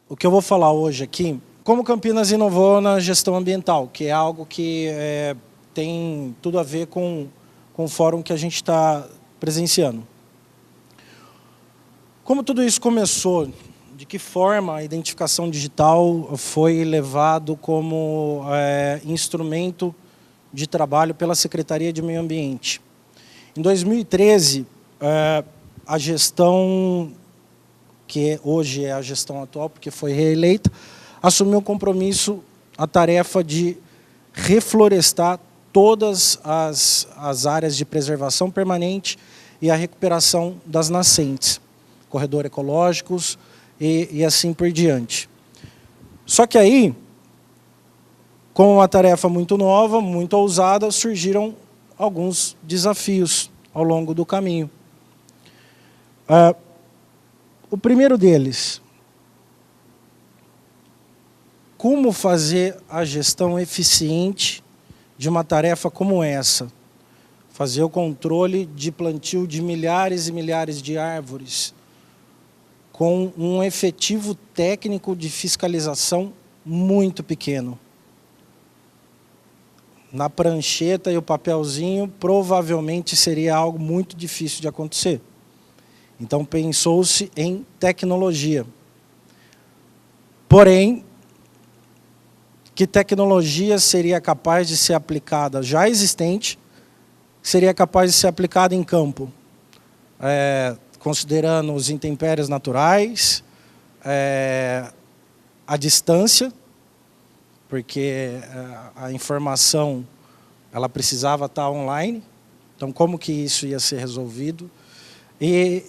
o que eu vou falar hoje aqui, como Campinas inovou na gestão ambiental, que é algo que tem tudo a ver com o fórum que a gente está presenciando. Como tudo isso começou, de que forma a identificação digital foi levado como instrumento de trabalho pela Secretaria de Meio Ambiente. Em 2013, a gestão, que hoje é a gestão atual, porque foi reeleita, assumiu o compromisso, a tarefa de reflorestar todas as áreas de preservação permanente e a recuperação das nascentes, corredores ecológicos e assim por diante. Só que aí, com uma tarefa muito nova, muito ousada, surgiram alguns desafios ao longo do caminho. O primeiro deles, como fazer a gestão eficiente de uma tarefa como essa? Fazer o controle de plantio de milhares e milhares de árvores, com um efetivo técnico de fiscalização muito pequeno. Na prancheta e o papelzinho, provavelmente seria algo muito difícil de acontecer. Então, pensou-se em tecnologia. Porém, que tecnologia seria capaz de ser aplicada já existente, seria capaz de ser aplicada em campo? Considerando os intempéries naturais, a distância, porque a informação ela precisava estar online, então como que isso ia ser resolvido? E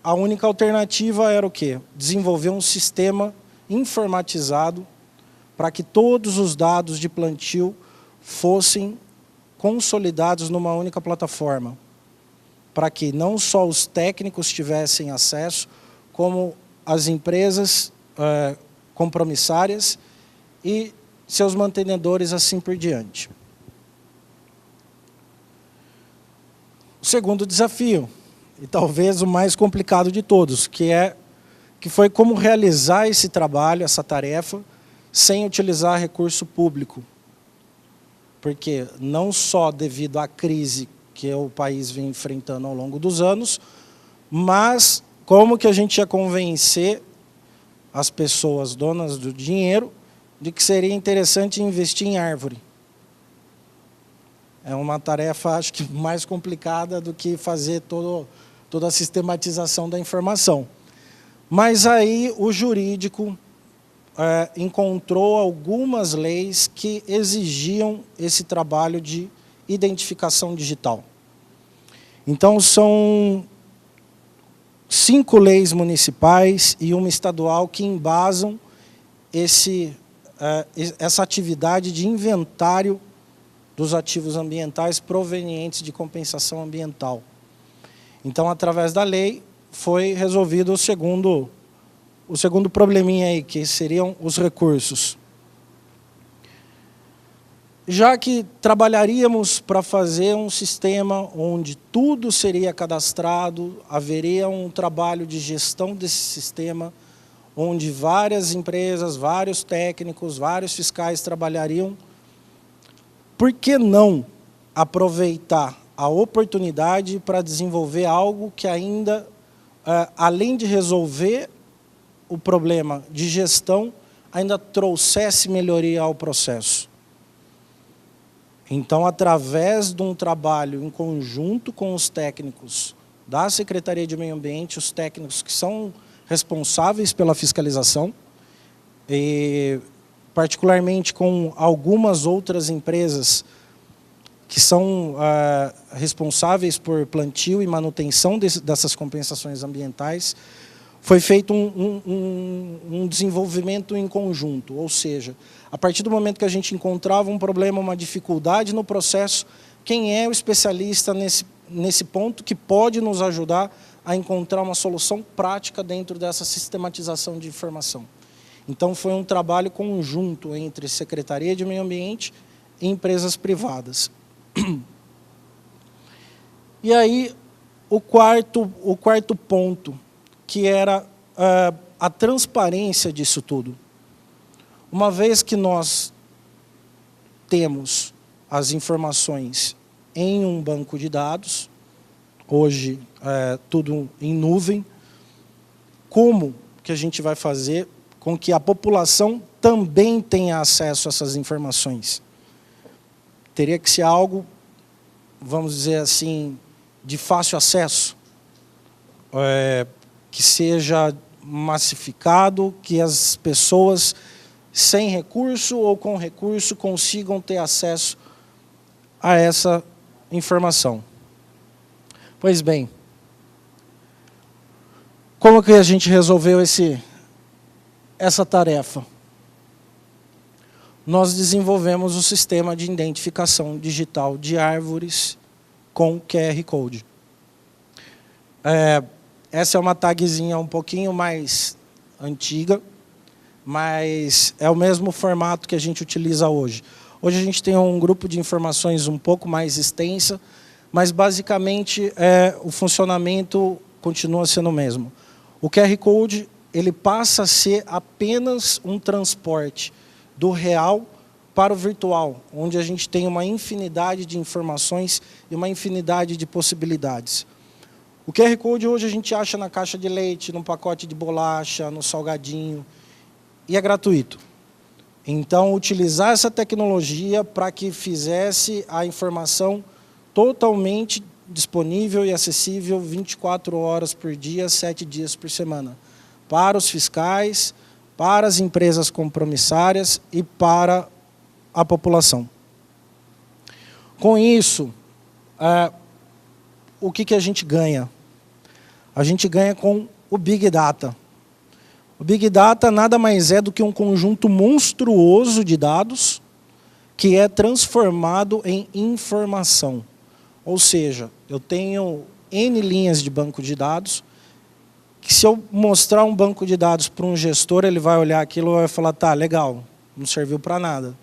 a única alternativa era o quê? Desenvolver um sistema informatizado para que todos os dados de plantio fossem consolidados numa única plataforma, para que não só os técnicos tivessem acesso, como as empresas compromissárias e seus mantenedores, assim por diante. O segundo desafio, e talvez o mais complicado de todos, que foi como realizar esse trabalho, essa tarefa, sem utilizar recurso público. Porque não só devido à crise que o país vem enfrentando ao longo dos anos, mas como que a gente ia convencer as pessoas donas do dinheiro de que seria interessante investir em árvore. É uma tarefa, acho que, mais complicada do que fazer toda a sistematização da informação. Mas aí o jurídico encontrou algumas leis que exigiam esse trabalho de identificação digital. Então, são 5 leis municipais e uma estadual que embasam essa atividade de inventário dos ativos ambientais provenientes de compensação ambiental. Então, através da lei, foi resolvido o segundo probleminha aí, que seriam os recursos. Já que trabalharíamos para fazer um sistema onde tudo seria cadastrado, haveria um trabalho de gestão desse sistema, onde várias empresas, vários técnicos, vários fiscais trabalhariam, por que não aproveitar a oportunidade para desenvolver algo que ainda, além de resolver o problema de gestão, ainda trouxesse melhoria ao processo? Então, através de um trabalho em conjunto com os técnicos da Secretaria de Meio Ambiente, os técnicos que são responsáveis pela fiscalização, e particularmente com algumas outras empresas que são responsáveis por plantio e manutenção dessas compensações ambientais, foi feito um desenvolvimento em conjunto, ou seja, a partir do momento que a gente encontrava um problema, uma dificuldade no processo, quem é o especialista nesse ponto que pode nos ajudar a encontrar uma solução prática dentro dessa sistematização de informação. Então, foi um trabalho conjunto entre Secretaria de Meio Ambiente e empresas privadas. E aí, o quarto ponto, que era a transparência disso tudo. Uma vez que nós temos as informações em um banco de dados, hoje tudo em nuvem, como que a gente vai fazer com que a população também tenha acesso a essas informações? Teria que ser algo, vamos dizer assim, de fácil acesso, que seja massificado, que as pessoas sem recurso ou com recurso consigam ter acesso a essa informação. Pois bem, como que a gente resolveu essa tarefa? Nós desenvolvemos o sistema de identificação digital de árvores com QR Code. Essa é uma tagzinha um pouquinho mais antiga, mas é o mesmo formato que a gente utiliza hoje. Hoje a gente tem um grupo de informações um pouco mais extensa, mas basicamente o funcionamento continua sendo o mesmo. O QR Code ele passa a ser apenas um transporte do real para o virtual, onde a gente tem uma infinidade de informações e uma infinidade de possibilidades. O QR Code hoje a gente acha na caixa de leite, no pacote de bolacha, no salgadinho, e é gratuito. Então, utilizar essa tecnologia para que fizesse a informação totalmente disponível e acessível 24 horas por dia, 7 dias por semana, para os fiscais, para as empresas compromissárias e para a população. Com isso, o que a gente ganha? A gente ganha com o Big Data. O Big Data nada mais é do que um conjunto monstruoso de dados que é transformado em informação. Ou seja, eu tenho N linhas de banco de dados, que se eu mostrar um banco de dados para um gestor, ele vai olhar aquilo e vai falar, tá, legal, não serviu para nada.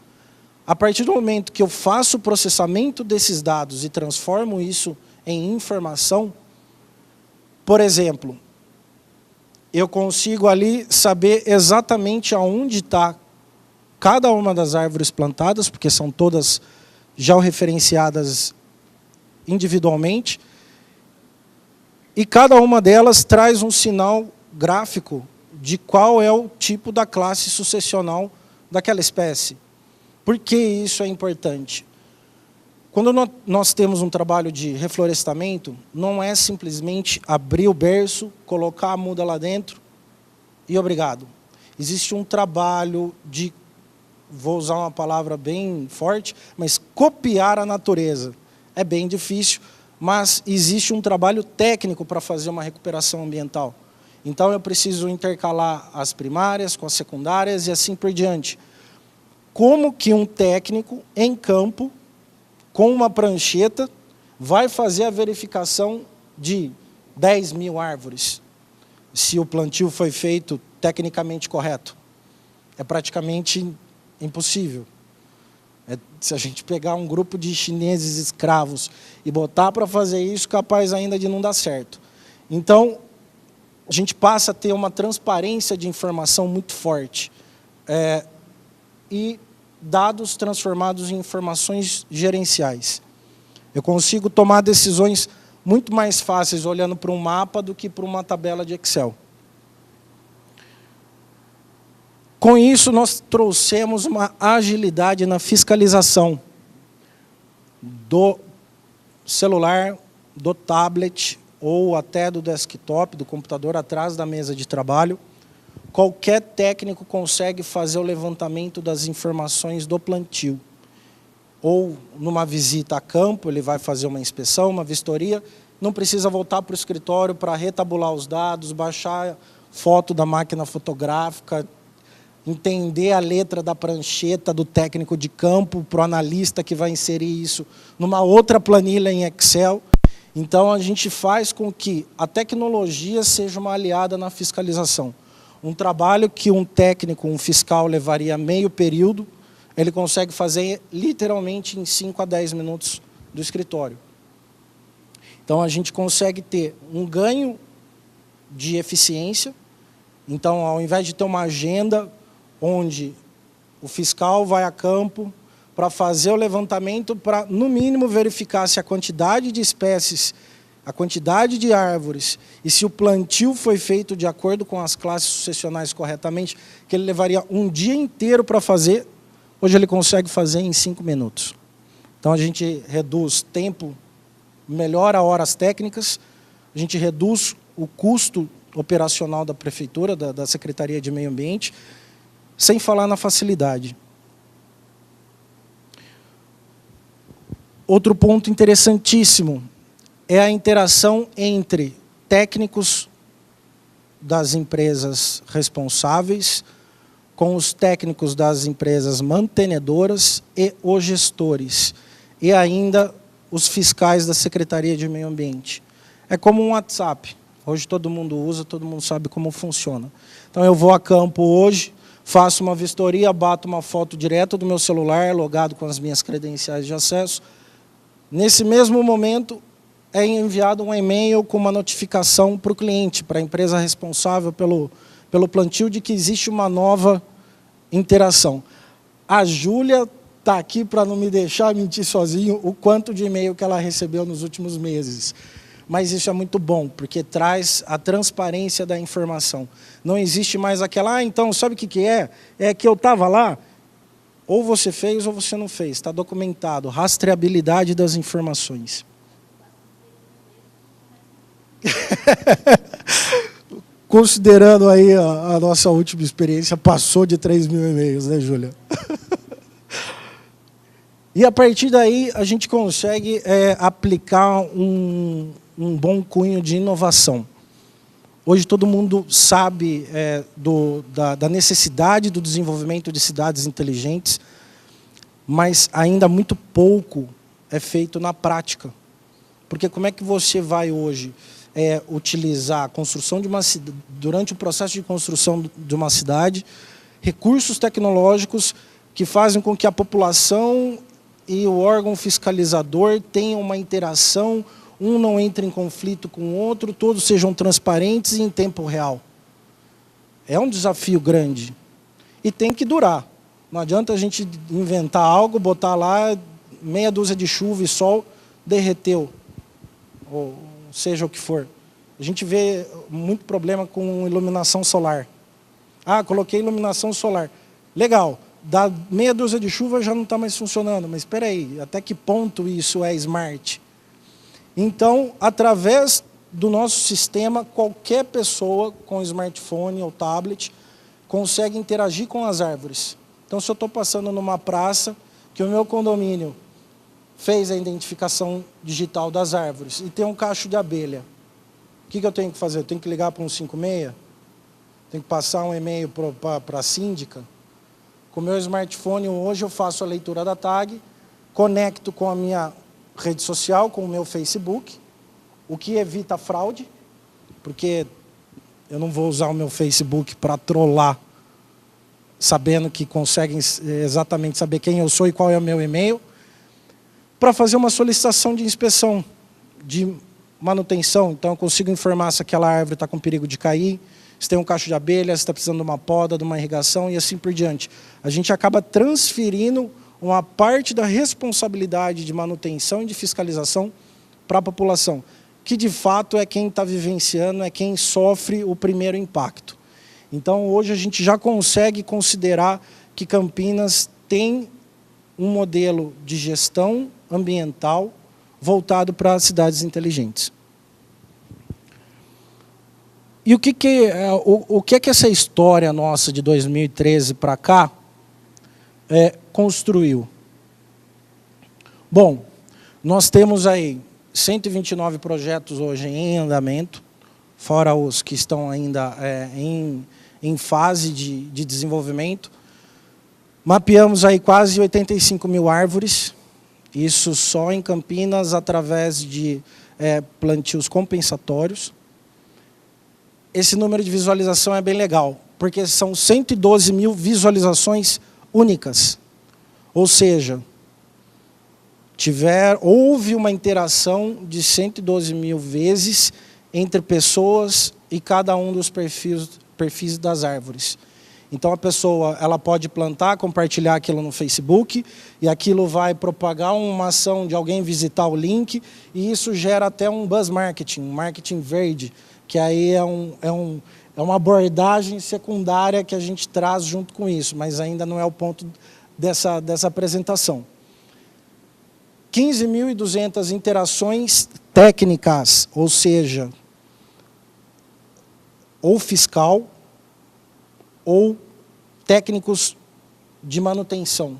A partir do momento que eu faço o processamento desses dados e transformo isso em informação, por exemplo, eu consigo ali saber exatamente aonde está cada uma das árvores plantadas, porque são todas georreferenciadas individualmente, e cada uma delas traz um sinal gráfico de qual é o tipo da classe sucessional daquela espécie. Por que isso é importante? Quando nós temos um trabalho de reflorestamento, não é simplesmente abrir o berço, colocar a muda lá dentro e obrigado. Existe um trabalho de, vou usar uma palavra bem forte, mas copiar a natureza. É bem difícil, mas existe um trabalho técnico para fazer uma recuperação ambiental. Então eu preciso intercalar as primárias com as secundárias e assim por diante. Como que um técnico em campo, com uma prancheta, vai fazer a verificação de 10 mil árvores, se o plantio foi feito tecnicamente correto? É praticamente impossível. Se a gente pegar um grupo de chineses escravos e botar para fazer isso, capaz ainda de não dar certo. Então, a gente passa a ter uma transparência de informação muito forte. E dados transformados em informações gerenciais. Eu consigo tomar decisões muito mais fáceis olhando para um mapa do que para uma tabela de Excel. Com isso, nós trouxemos uma agilidade na fiscalização do celular, do tablet ou até do desktop, do computador atrás da mesa de trabalho. Qualquer técnico consegue fazer o levantamento das informações do plantio. Ou numa visita a campo, ele vai fazer uma inspeção, uma vistoria, não precisa voltar para o escritório para retabular os dados, baixar foto da máquina fotográfica, entender a letra da prancheta do técnico de campo para o analista que vai inserir isso numa outra planilha em Excel. Então, a gente faz com que a tecnologia seja uma aliada na fiscalização. Um trabalho que um técnico, um fiscal, levaria meio período, ele consegue fazer literalmente em 5 a 10 minutos do escritório. Então, a gente consegue ter um ganho de eficiência Então, ao invés de ter uma agenda onde o fiscal vai a campo para fazer o levantamento, para, no mínimo, verificar se a quantidade de espécies, a quantidade de árvores e se o plantio foi feito de acordo com as classes sucessionais corretamente, que ele levaria um dia inteiro para fazer, hoje ele consegue fazer em 5 minutos. Então, a gente reduz tempo, melhora horas técnicas, a gente reduz o custo operacional da prefeitura, da Secretaria de Meio Ambiente, sem falar na facilidade. Outro ponto interessantíssimo é a interação entre técnicos das empresas responsáveis com os técnicos das empresas mantenedoras e os gestores, e ainda os fiscais da Secretaria de Meio Ambiente. É como um WhatsApp. Hoje todo mundo usa, todo mundo sabe como funciona. Então eu vou a campo hoje, faço uma vistoria, bato uma foto direto do meu celular, logado com as minhas credenciais de acesso. Nesse mesmo momento, é enviado um e-mail com uma notificação para o cliente, para a empresa responsável pelo plantio, de que existe uma nova interação. A Júlia está aqui para não me deixar mentir sozinho o quanto de e-mail que ela recebeu nos últimos meses. Mas isso é muito bom, porque traz a transparência da informação. Não existe mais aquela, então, sabe o que é? É que eu estava lá, ou você fez ou você não fez, está documentado, rastreabilidade das informações. Considerando aí a nossa última experiência, passou de 3.000 e-mails, né, Júlia? E a partir daí a gente consegue aplicar um bom cunho de inovação. Hoje todo mundo sabe da necessidade do desenvolvimento de cidades inteligentes, mas ainda muito pouco é feito na prática. Porque como é que você vai hoje utilizar a construção de uma cidade, durante o processo de construção de uma cidade, recursos tecnológicos que fazem com que a população e o órgão fiscalizador tenham uma interação, um não entre em conflito com o outro, todos sejam transparentes e em tempo real. É um desafio grande. E tem que durar. Não adianta a gente inventar algo, botar lá, meia dúzia de chuva e sol, derreteu. Ou seja o que for. A gente vê muito problema com iluminação solar. Ah, coloquei iluminação solar. Legal. Da meia dúzia de chuva já não está mais funcionando. Mas espera aí, até que ponto isso é smart? Então, através do nosso sistema, qualquer pessoa com smartphone ou tablet consegue interagir com as árvores. Então, se eu estou passando numa praça, que o meu condomínio fez a identificação digital das árvores e tem um cacho de abelha, o que eu tenho que fazer? Eu tenho que ligar para um 156? Tenho que passar um e-mail para a síndica? Com o meu smartphone, hoje eu faço a leitura da tag, conecto com a minha rede social, com o meu Facebook, o que evita fraude, porque eu não vou usar o meu Facebook para trollar, sabendo que conseguem exatamente saber quem eu sou e qual é o meu e-mail, para fazer uma solicitação de inspeção, de manutenção. Então, eu consigo informar se aquela árvore está com perigo de cair, se tem um cacho de abelha, se está precisando de uma poda, de uma irrigação e assim por diante. A gente acaba transferindo uma parte da responsabilidade de manutenção e de fiscalização para a população, que de fato é quem está vivenciando, é quem sofre o primeiro impacto. Então, hoje a gente já consegue considerar que Campinas tem um modelo de gestão ambiental voltado para cidades inteligentes. E o que é que essa história nossa de 2013 para cá construiu? Bom, nós temos aí 129 projetos hoje em andamento, fora os que estão ainda em fase de desenvolvimento. Mapeamos aí quase 85.000 árvores, isso só em Campinas, através de plantios compensatórios. Esse número de visualização é bem legal, porque são 112.000 visualizações únicas. Ou seja, houve uma interação de 112.000 vezes entre pessoas e cada um dos perfis perfis das árvores. Então a pessoa ela pode plantar, compartilhar aquilo no Facebook e aquilo vai propagar uma ação de alguém visitar o link e isso gera até um buzz marketing, um marketing verde, que aí é uma abordagem secundária que a gente traz junto com isso, mas ainda não é o ponto dessa apresentação. 15.200 interações técnicas, ou seja, ou fiscal, ou técnicos de manutenção.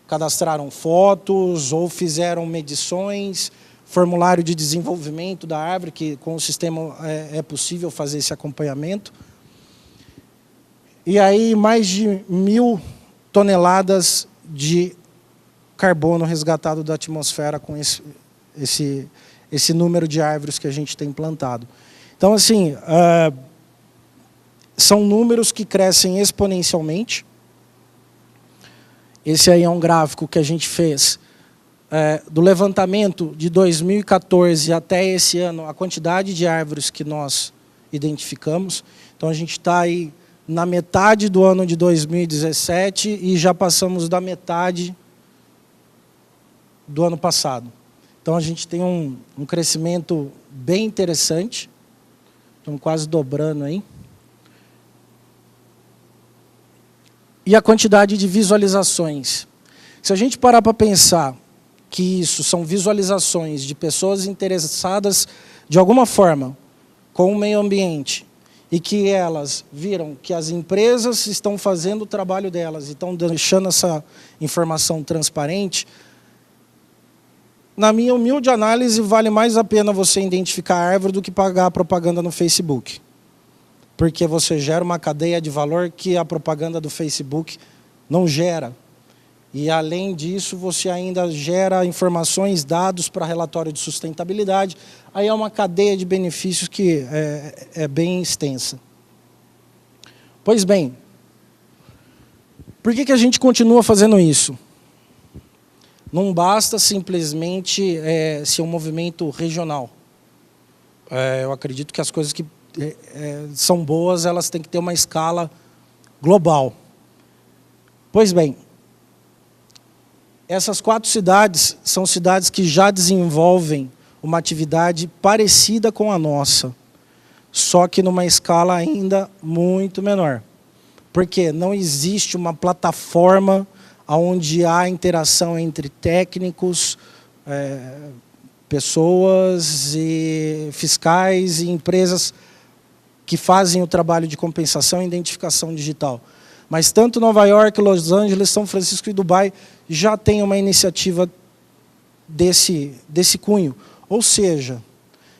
Cadastraram fotos ou fizeram medições, formulário de desenvolvimento da árvore, que com o sistema é possível fazer esse acompanhamento. E aí mais de 1.000 toneladas de carbono resgatado da atmosfera com esse número de árvores que a gente tem plantado. Então, assim, são números que crescem exponencialmente. Esse aí é um gráfico que a gente fez do levantamento de 2014 até esse ano, a quantidade de árvores que nós identificamos. Então, a gente está aí na metade do ano de 2017 e já passamos da metade do ano passado. Então, a gente tem um crescimento bem interessante. Estamos quase dobrando aí. E a quantidade de visualizações. Se a gente parar para pensar que isso são visualizações de pessoas interessadas de alguma forma com o meio ambiente e que elas viram que as empresas estão fazendo o trabalho delas e estão deixando essa informação transparente, na minha humilde análise, vale mais a pena você identificar a árvore do que pagar a propaganda no Facebook. Porque você gera uma cadeia de valor que a propaganda do Facebook não gera. E, além disso, você ainda gera informações, dados para relatório de sustentabilidade. Aí é uma cadeia de benefícios que é bem extensa. Pois bem, por que a gente continua fazendo isso? Não basta simplesmente ser um movimento regional. Eu acredito que as coisas que são boas, elas têm que ter uma escala global. Pois bem, essas 4 cidades são cidades que já desenvolvem uma atividade parecida com a nossa, só que numa escala ainda muito menor. Porque não existe uma plataforma onde há interação entre técnicos, pessoas e fiscais e empresas que fazem o trabalho de compensação e identificação digital. Mas tanto Nova York, Los Angeles, São Francisco e Dubai já têm uma iniciativa desse cunho. Ou seja,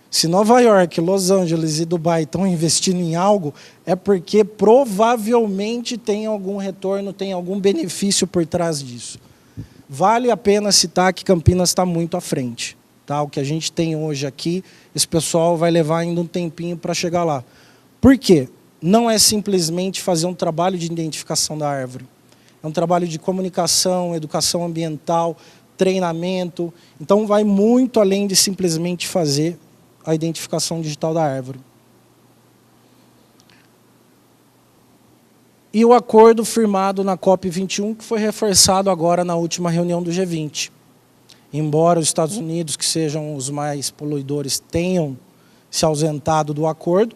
se Nova York, Los Angeles e Dubai estão investindo em algo, é porque provavelmente tem algum retorno, tem algum benefício por trás disso. Vale a pena citar que Campinas está muito à frente. Tá? O que a gente tem hoje aqui, esse pessoal vai levar ainda um tempinho para chegar lá. Por quê? Não é simplesmente fazer um trabalho de identificação da árvore. É um trabalho de comunicação, educação ambiental, treinamento. Então, vai muito além de simplesmente fazer a identificação digital da árvore. E o acordo firmado na COP21, que foi reforçado agora na última reunião do G20. Embora os Estados Unidos, que sejam os mais poluidores, tenham se ausentado do acordo,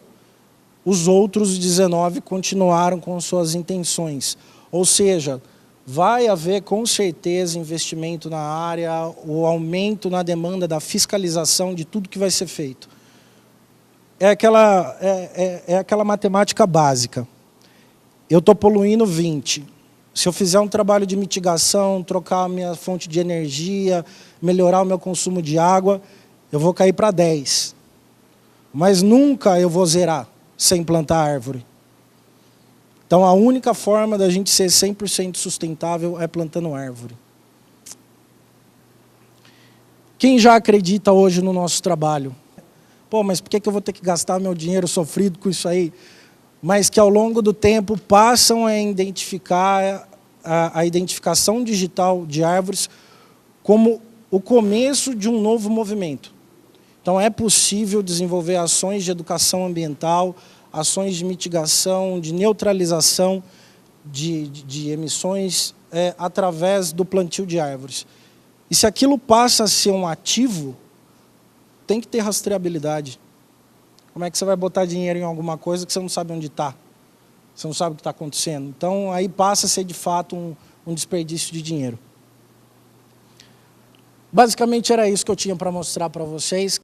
os outros 19 continuaram com suas intenções. Ou seja, vai haver com certeza investimento na área, o aumento na demanda da fiscalização de tudo que vai ser feito. É aquela matemática básica. Eu estou poluindo 20. Se eu fizer um trabalho de mitigação, trocar a minha fonte de energia, melhorar o meu consumo de água, eu vou cair para 10. Mas nunca eu vou zerar sem plantar árvore. Então, a única forma da gente ser 100% sustentável é plantando árvore. Quem já acredita hoje no nosso trabalho? Pô, mas por que eu vou ter que gastar meu dinheiro sofrido com isso aí? Mas que ao longo do tempo passam a identificar a identificação digital de árvores como o começo de um novo movimento. Então, é possível desenvolver ações de educação ambiental, ações de mitigação, de neutralização de emissões através do plantio de árvores. E se aquilo passa a ser um ativo, tem que ter rastreabilidade. Como é que você vai botar dinheiro em alguma coisa que você não sabe onde está? Você não sabe o que está acontecendo. Então, aí passa a ser, de fato, um desperdício de dinheiro. Basicamente, era isso que eu tinha para mostrar para vocês.